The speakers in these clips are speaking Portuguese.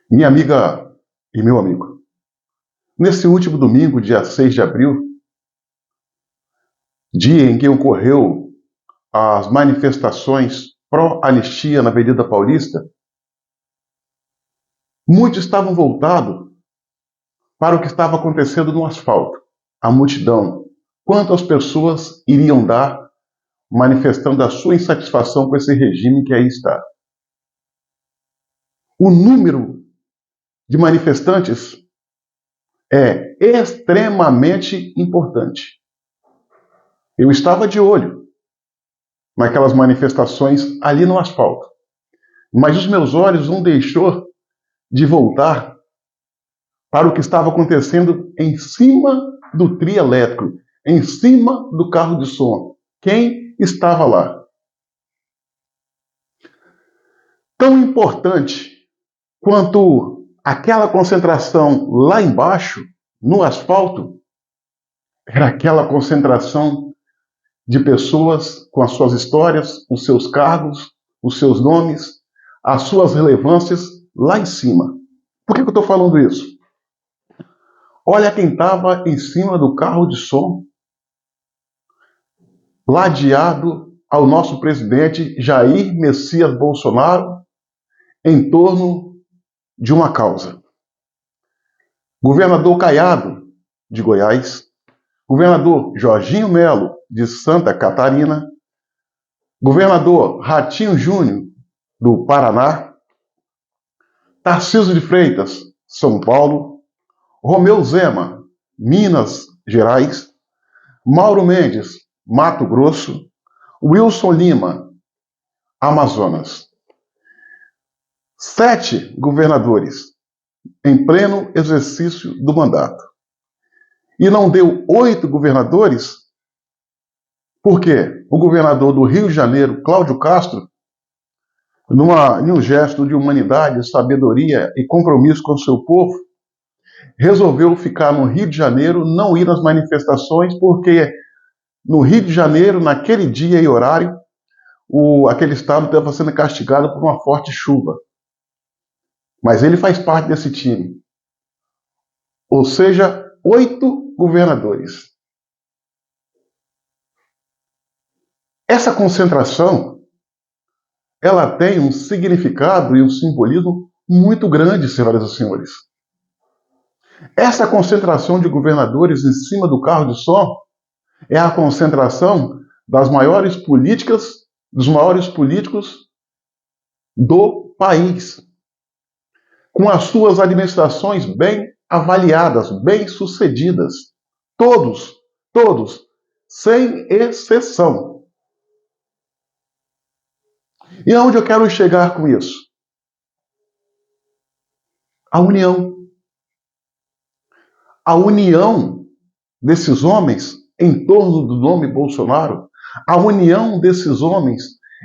Minha amiga e meu amigo, nesse último domingo, dia 6 de abril, dia em que ocorreu as manifestações pró-anistia na Avenida Paulista, muitos estavam voltados para o que estava acontecendo no asfalto. A multidão, quantas pessoas iriam dar manifestando a sua insatisfação com esse regime que aí está. O número de manifestantes é extremamente importante. Eu estava de olho naquelas manifestações ali no asfalto. Mas os meus olhos não deixou de voltar para o que estava acontecendo em cima do trio elétrico, em cima do carro de som. Quem estava lá? Tão importante quanto aquela concentração lá embaixo, no asfalto, era aquela concentração de pessoas com as suas histórias, os seus cargos, os seus nomes, as suas relevâncias lá em cima. Por que eu estou falando isso? Olha quem estava em cima do carro de som, ladeado ao nosso presidente Jair Messias Bolsonaro em torno de uma causa. Governador Caiado, de Goiás, governador Jorginho Melo, de Santa Catarina, governador Ratinho Júnior, do Paraná, Tarcísio de Freitas, São Paulo, Romeu Zema, Minas Gerais, Mauro Mendes, Mato Grosso, Wilson Lima, Amazonas. 7 governadores em pleno exercício do mandato. E não deu 8 governadores, porque o governador do Rio de Janeiro, Cláudio Castro, em um gesto de humanidade, sabedoria e compromisso com o seu povo, resolveu ficar no Rio de Janeiro, não ir nas manifestações, porque no Rio de Janeiro, naquele dia e horário, aquele estado estava sendo castigado por uma forte chuva. Mas ele faz parte desse time. Ou seja, 8 governadores. Essa concentração, ela tem um significado e um simbolismo muito grande, senhoras e senhores. Essa concentração de governadores em cima do carro de som é a concentração das maiores políticas, dos maiores políticos do país, com as suas administrações bem avaliadas, bem sucedidas. Todos, sem exceção. E aonde eu quero chegar com isso? A união. A união desses homens em torno do nome Bolsonaro, a união desses homens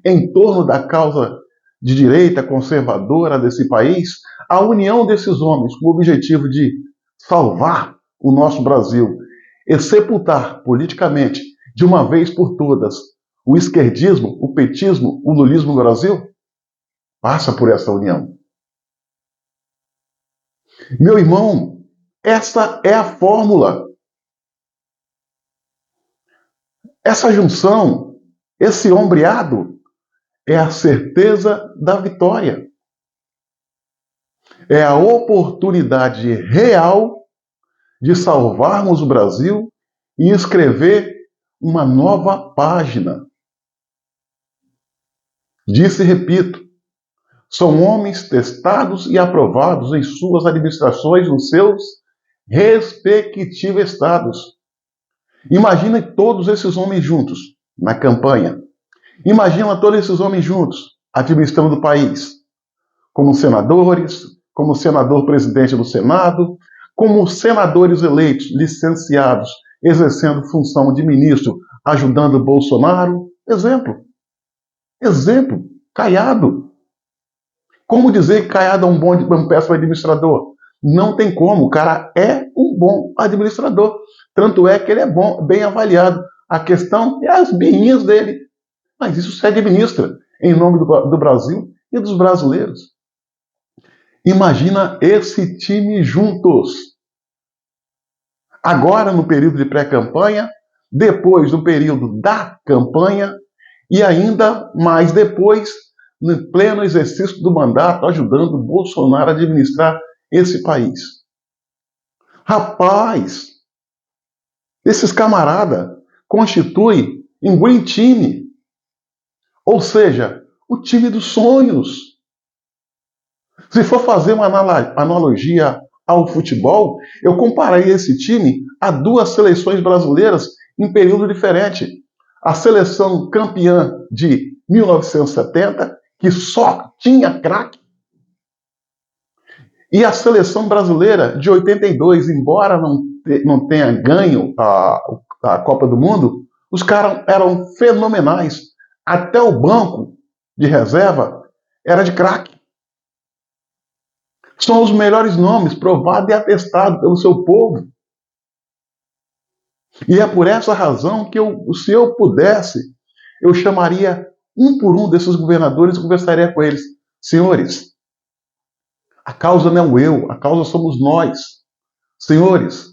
em torno da causa de direita conservadora desse país, a união desses homens com o objetivo de salvar o nosso Brasil e sepultar politicamente, de uma vez por todas, o esquerdismo, o petismo, o lulismo no Brasil, passa por essa união. Meu irmão, essa é a fórmula. Essa junção, esse ombreado, é a certeza da vitória. É a oportunidade real de salvarmos o Brasil e escrever uma nova página. Disse e repito, são homens testados e aprovados em suas administrações nos seus respectivos estados. Imagina todos esses homens juntos na campanha. Imagina todos esses homens juntos administrando o país, como senadores, como senador-presidente do Senado, como senadores eleitos, licenciados, exercendo função de ministro, ajudando Bolsonaro. Exemplo, Caiado. Como dizer que Caiado é um péssimo administrador? Não tem como, o cara é um bom administrador. Tanto é que ele é bom, bem avaliado. A questão é as birrinhas dele. Mas isso se administra em nome do Brasil e dos brasileiros. Imagina esse time juntos. Agora no período de pré-campanha, depois no período da campanha e ainda mais depois, no pleno exercício do mandato, ajudando Bolsonaro a administrar esse país. Rapaz, esses camaradas constituem um green team, ou seja, o time dos sonhos. Se for fazer uma analogia ao futebol, eu comparei esse time a duas seleções brasileiras em período diferente. A seleção campeã de 1970, que só tinha craque, e a seleção brasileira de 82, embora não tenha ganho a Copa do Mundo, os caras eram fenomenais. Até o banco de reserva era de craque. São os melhores nomes, provados e atestados pelo seu povo. E é por essa razão que se eu pudesse, eu chamaria um por um desses governadores e conversaria com eles. Senhores, a causa não é eu, a causa somos nós. Senhores,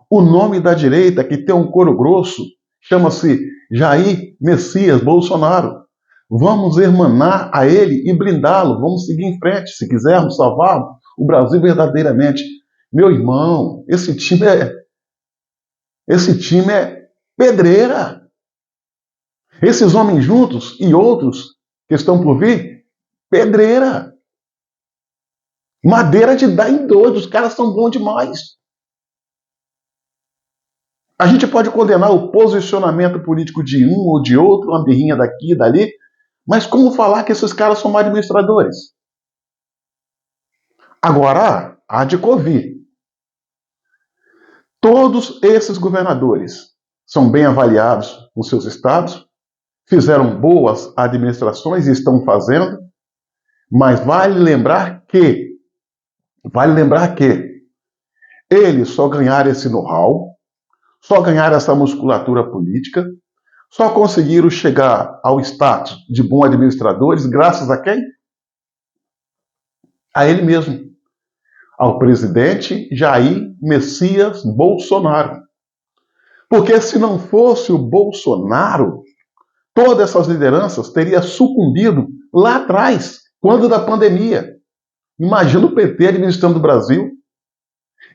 o nome da direita, que tem um couro grosso, chama-se Jair Messias Bolsonaro. Vamos hermanar a ele e blindá-lo. Vamos seguir em frente, se quisermos salvar o Brasil verdadeiramente. Meu irmão, esse time é pedreira. Esses homens juntos e outros que estão por vir, pedreira. Madeira de dar em doido, os caras são bons demais. A gente pode condenar o posicionamento político de um ou de outro, uma birrinha daqui e dali, mas como falar que esses caras são administradores? Agora, há de convir. Todos esses governadores são bem avaliados nos seus estados, fizeram boas administrações e estão fazendo, mas vale lembrar que eles só ganharam esse know-how, só ganharam essa musculatura política, só conseguiram chegar ao status de bons administradores graças a quem? A ele mesmo, ao presidente Jair Messias Bolsonaro. Porque se não fosse o Bolsonaro, todas essas lideranças teriam sucumbido lá atrás, quando da pandemia. Imagina o PT administrando o Brasil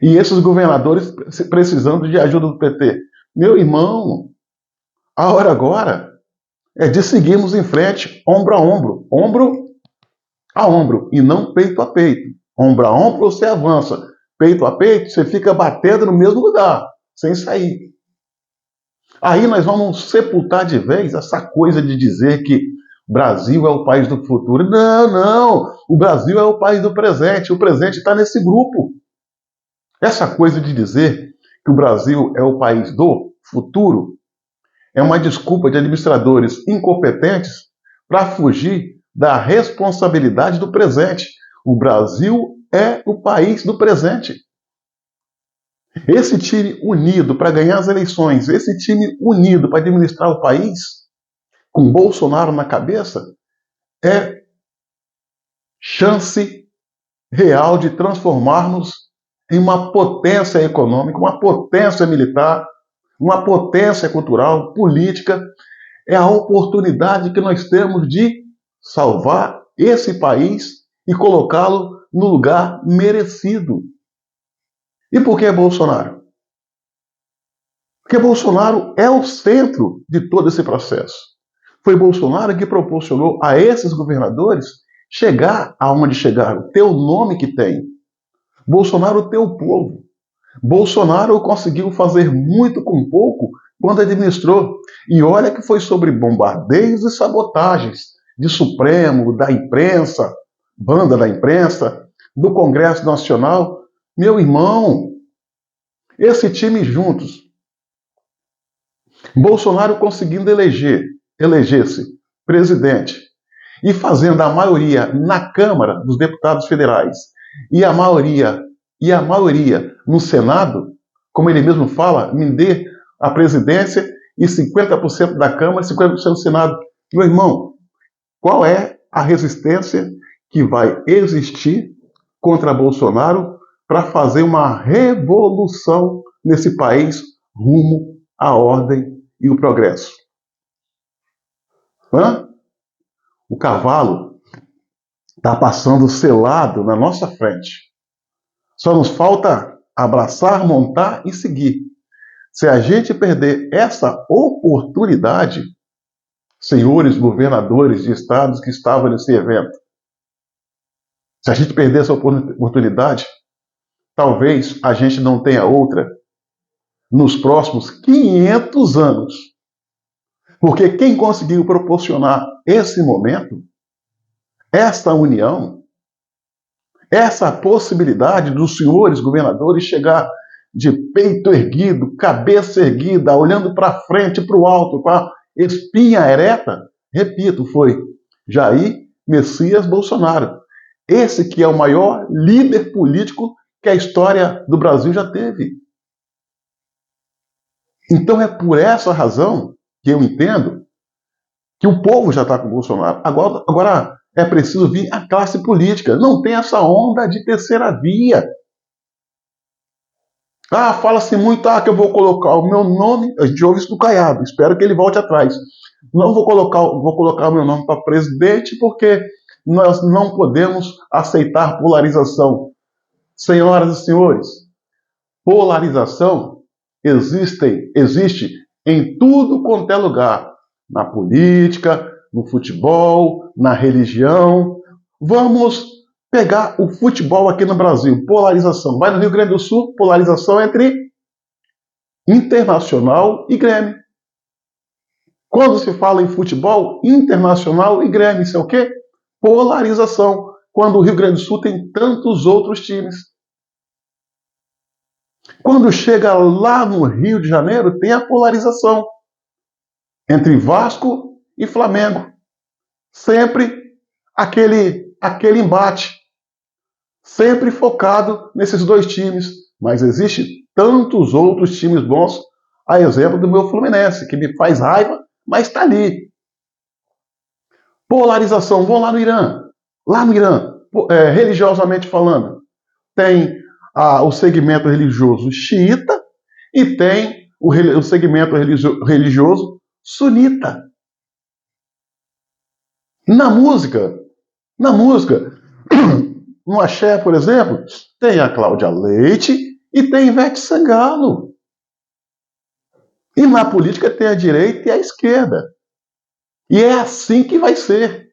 e esses governadores precisando de ajuda do PT. Meu irmão, a hora agora é de seguirmos em frente, ombro a ombro, ombro a ombro, e não peito a peito. Ombro a ombro você avança, peito a peito você fica batendo no mesmo lugar, sem sair. Aí nós vamos sepultar de vez essa coisa de dizer que o Brasil é o país do futuro. Não, não, o Brasil é o país do presente, o presente está nesse grupo. Essa coisa de dizer que o Brasil é o país do futuro é uma desculpa de administradores incompetentes para fugir da responsabilidade do presente. O Brasil é o país do presente. Esse time unido para ganhar as eleições, esse time unido para administrar o país, com Bolsonaro na cabeça, é chance real de transformarmos em uma potência econômica, uma potência militar, uma potência cultural, política. É a oportunidade que nós temos de salvar esse país e colocá-lo no lugar merecido. E por que Bolsonaro? Porque Bolsonaro é o centro de todo esse processo. Foi Bolsonaro que proporcionou a esses governadores chegar aonde chegaram, ter o nome que tem. Bolsonaro tem o povo. Bolsonaro conseguiu fazer muito com pouco quando administrou. E olha que foi sobre bombardeios e sabotagens de Supremo, da imprensa, banda da imprensa, do Congresso Nacional. Meu irmão, esse time juntos, Bolsonaro conseguindo eleger-se presidente e fazendo a maioria na Câmara dos Deputados Federais e a maioria no Senado, como ele mesmo fala, me dê a presidência e 50% da Câmara e 50% do Senado. Meu irmão, qual é a resistência que vai existir contra Bolsonaro para fazer uma revolução nesse país rumo à ordem e o progresso. Hã? O cavalo está passando selado na nossa frente. Só nos falta abraçar, montar e seguir. Se a gente perder essa oportunidade, senhores governadores de estados que estavam nesse evento, se a gente perder essa oportunidade, talvez a gente não tenha outra nos próximos 500 anos. Porque quem conseguiu proporcionar esse momento, essa união, essa possibilidade dos senhores governadores chegar de peito erguido, cabeça erguida, olhando para frente, para o alto, com a espinha ereta, repito, foi Jair Messias Bolsonaro. Esse que é o maior líder político que a história do Brasil já teve. Então é por essa razão que eu entendo que o povo já está com o Bolsonaro. Agora é preciso vir a classe política. Não tem essa onda de terceira via. Fala-se muito que eu vou colocar o meu nome. A gente ouve isso do Caiado. Espero que ele volte atrás. Não vou colocar o meu nome para presidente porque nós não podemos aceitar polarização. Senhoras e senhores, polarização existe em tudo quanto é lugar. Na política, no futebol, na religião. Vamos pegar o futebol aqui no Brasil. Polarização. Vai no Rio Grande do Sul, polarização entre Internacional e Grêmio. Quando se fala em futebol, Internacional e Grêmio, isso é o quê? Polarização. Quando o Rio Grande do Sul tem tantos outros times. Quando chega lá no Rio de Janeiro, tem a polarização entre Vasco e Flamengo. Sempre aquele embate. Sempre focado nesses dois times. Mas existe tantos outros times bons, a exemplo do meu Fluminense, que me faz raiva, mas está ali. Polarização. Vão lá no Irã. Lá no Irã, religiosamente falando, tem o segmento religioso xiita e tem o segmento religioso sunita. Na música, no axé, por exemplo, tem a Cláudia Leite e tem Ivete Sangalo. E na política tem a direita e a esquerda. E é assim que vai ser.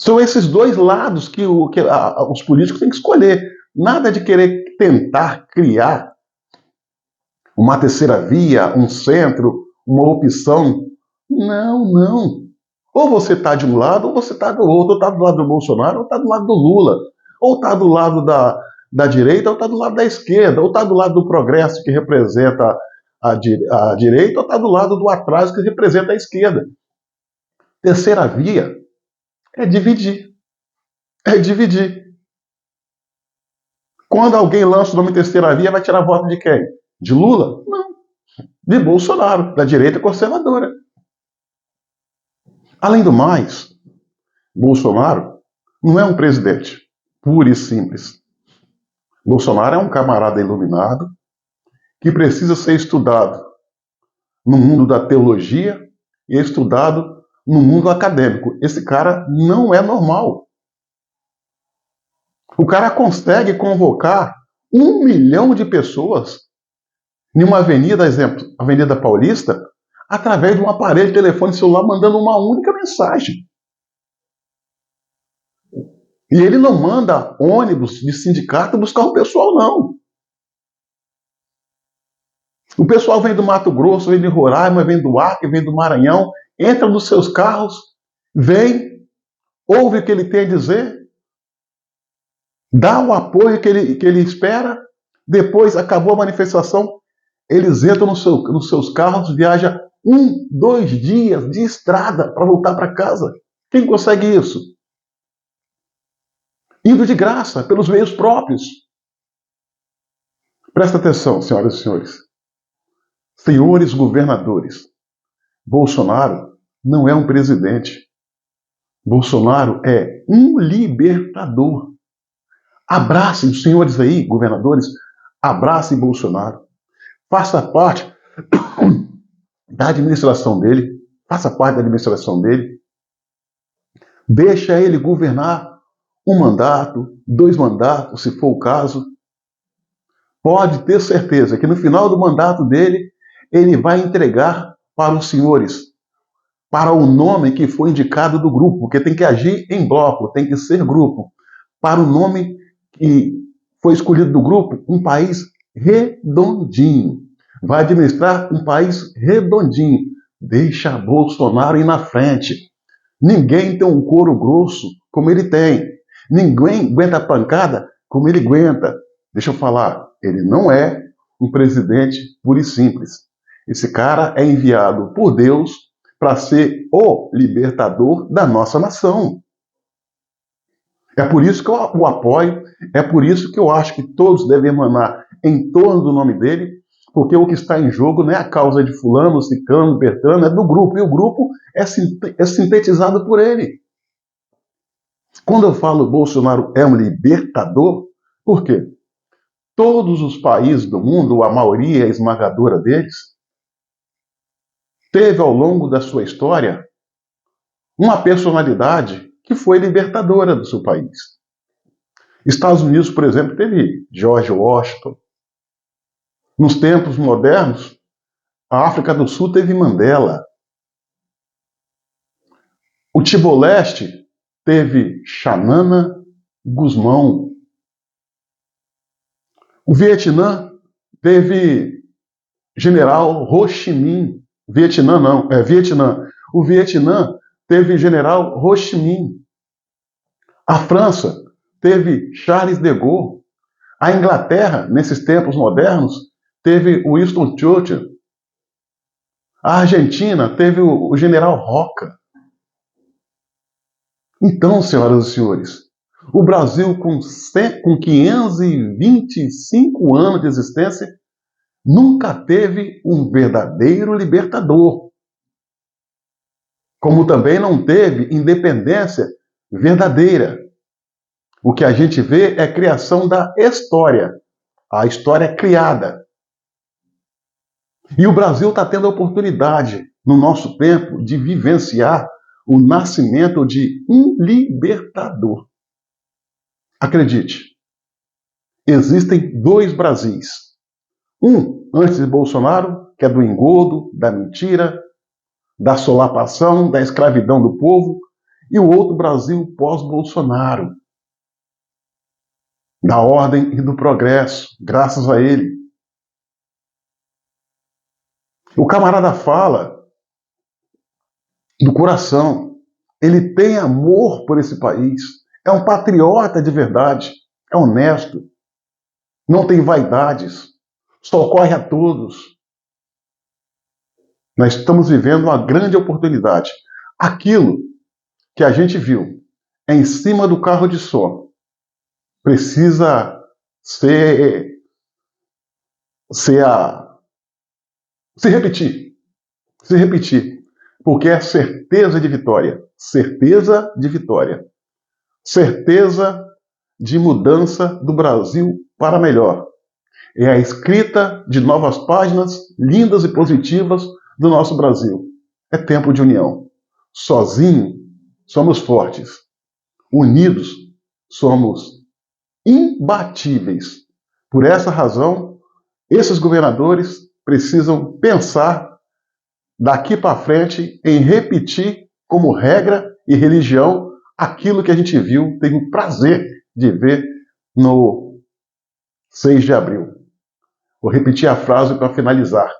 São esses dois lados que os políticos têm que escolher. Nada de querer tentar criar uma terceira via, um centro, uma opção. Não. Ou você está de um lado, ou você está do outro. Ou está do lado do Bolsonaro, ou está do lado do Lula. Ou está do lado da direita, ou está do lado da esquerda. Ou está do lado do progresso, que representa a direita, ou está do lado do atraso, que representa a esquerda. Terceira via é dividir. Quando alguém lança o nome terceira via, vai tirar voto de quem? De Lula? Não. De Bolsonaro, da direita conservadora. Além do mais, Bolsonaro não é um presidente puro e simples. Bolsonaro é um camarada iluminado que precisa ser estudado no mundo da teologia e estudado no mundo acadêmico. Esse cara não é normal. O cara consegue convocar 1 milhão de pessoas em uma avenida, exemplo, Avenida Paulista, através de um aparelho de telefone celular mandando uma única mensagem. E ele não manda ônibus de sindicato buscar o pessoal, não. O pessoal vem do Mato Grosso, vem de Roraima, vem do Acre, vem do Maranhão, entra nos seus carros, vem, ouve o que ele tem a dizer, dá o apoio que ele espera, depois acabou a manifestação, eles entram nos seus carros, viajam 1, 2 dias de estrada para voltar para casa. Quem consegue isso? Indo de graça, pelos meios próprios. Presta atenção, senhoras e senhores. Senhores governadores, Bolsonaro não é um presidente. Bolsonaro é um libertador. Abracem, os senhores aí, governadores, abracem Bolsonaro. Faça parte da administração dele, faça parte da administração dele. Deixa ele governar um mandato, 2 mandatos, se for o caso. Pode ter certeza que no final do mandato dele, ele vai entregar para os senhores, para o nome que foi indicado do grupo, porque tem que agir em bloco, tem que ser grupo, para o nome que foi escolhido do grupo, um país redondinho. Vai administrar um país redondinho. Deixa Bolsonaro ir na frente. Ninguém tem um couro grosso como ele tem. Ninguém aguenta a pancada como ele aguenta. Deixa eu falar, ele não é um presidente puro e simples. Esse cara é enviado por Deus para ser o libertador da nossa nação. É por isso que eu o apoio, é por isso que eu acho que todos devem emanar em torno do nome dele, porque o que está em jogo não é a causa de fulano, ciclano, bertano, é do grupo, e o grupo é sintetizado por ele. Quando eu falo Bolsonaro é um libertador, por quê? Todos os países do mundo, a maioria esmagadora deles, teve ao longo da sua história uma personalidade que foi libertadora do seu país. Estados Unidos, por exemplo, teve George Washington. Nos tempos modernos, a África do Sul teve Mandela. O Timor-Leste teve Xanana Gusmão. O Vietnã teve General Ho Chi Minh. Vietnã. O Vietnã teve General Ho Chi Minh. A França teve Charles de Gaulle. A Inglaterra, nesses tempos modernos, teve Winston Churchill. A Argentina teve o General Roca. Então, senhoras e senhores, o Brasil, com 525 anos de existência, nunca teve um verdadeiro libertador. Como também não teve independência verdadeira. O que a gente vê é a criação da história. A história é criada. E o Brasil está tendo a oportunidade, no nosso tempo, de vivenciar o nascimento de um libertador. Acredite, existem 2 Brasis. Um antes de Bolsonaro, que é do engodo, da mentira, da solapação, da escravidão do povo, e o outro Brasil pós-Bolsonaro, da ordem e do progresso, graças a ele. O camarada fala do coração, ele tem amor por esse país, é um patriota de verdade, é honesto, não tem vaidades, socorre a todos. Nós estamos vivendo uma grande oportunidade. Aquilo que a gente viu em cima do carro de som precisa se repetir, porque é certeza de vitória, certeza de mudança do Brasil para melhor. É a escrita de novas páginas lindas e positivas do nosso Brasil. É tempo de união. Sozinho somos fortes. Unidos somos imbatíveis. Por essa razão, esses governadores precisam pensar daqui para frente em repetir como regra e religião aquilo que a gente viu, teve o prazer de ver no 6 de abril. Vou repetir a frase para finalizar.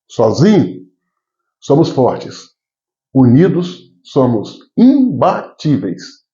Sozinho, somos fortes. Unidos, somos imbatíveis.